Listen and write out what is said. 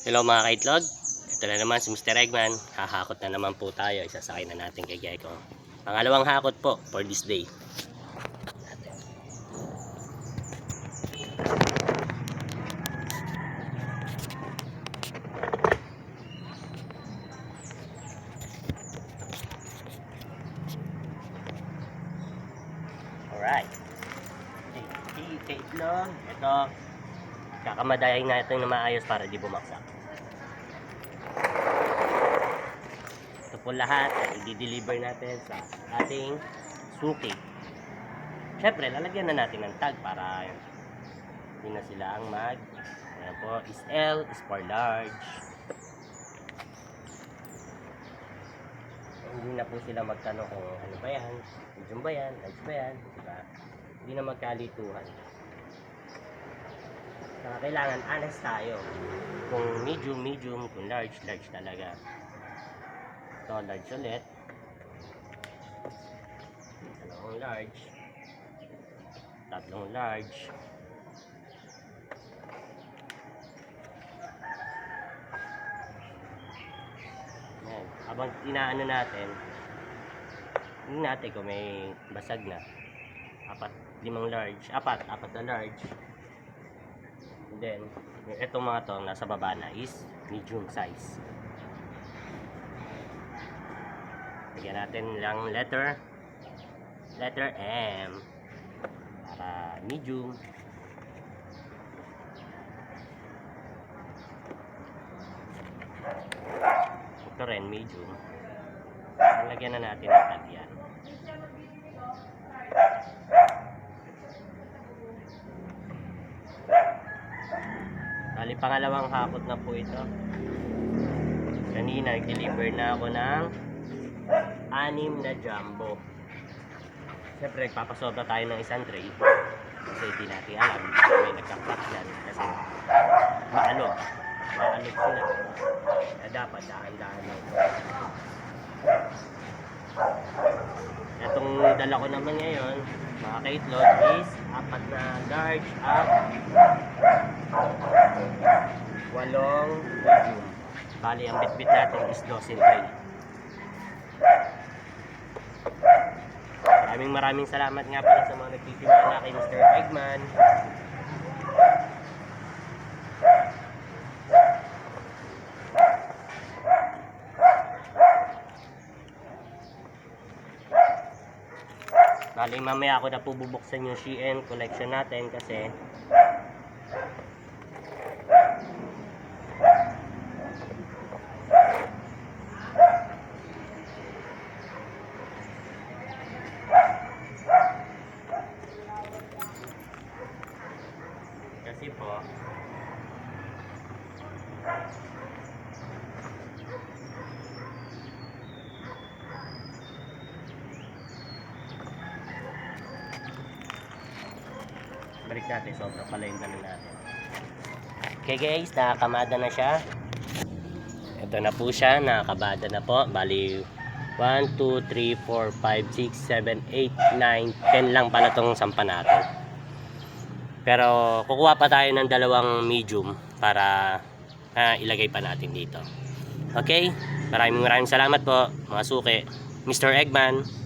Hello mga kaitlog, ito na naman si Mr. Eggman. Hahakot na naman po tayo, isasakay na natin kay Gecko. Pangalawang hakot po for this day. Alright, kaitlog, ito kakamadahin natin na maayos para di bumaksak. Ito po lahat ay i-deliver natin sa ating suki. Syempre, lalagyan na natin ng tag para hindi na sila ang ayan po, is L, is for large. Hindi na po sila magtanong kung ano ba yan, medium ba yan, large ba yan, diba? Hindi na magkalituhan. Kailangan honest tayo. Kung medium, kung large talaga. Ito, large ulit. Dalawang large. Tatlong large. Ayan. Habang inaano natin, hindi natin kung may basag na. Apat na large. And then, itong mga to nasa baba na is medium size. Bigyan natin lang letter M para medium. Ito rin medium. Lagyan na natin ang tag yan. Bali, pangalawang hakot na po ito. Kanina, nag-deliver na ako ng 6 na jumbo. Siyempre, nagpapasobra tayo ng isang tray. Kasi hindi natin alam. May nagka-crack yan. Kasi maalog sila. Kaya dapat dahan-dahan lang. Itong dala ko naman ngayon, mga kaitlog, is 4 na large at 8 medium. Bali, ang bitbit natin is 12 tray. Maraming salamat nga pala sa mga nagtitiwala kay Mr. Eggman. Bali, mamaya ako na po bubuksan yung Shein collection natin kasi po balik natin, sobrang pala yung dala natin. Okay guys, nakakamada na siya. Ito na po siya, nakakabada na po. Bali 1, 2, 3, 4, 5, 6, 7, 8, 9, 10 lang pala itong sampa natin. Pero kukuha pa tayo ng 2 medium para ilagay pa natin dito. Okay? Maraming salamat po mga suki. Mr. Eggman.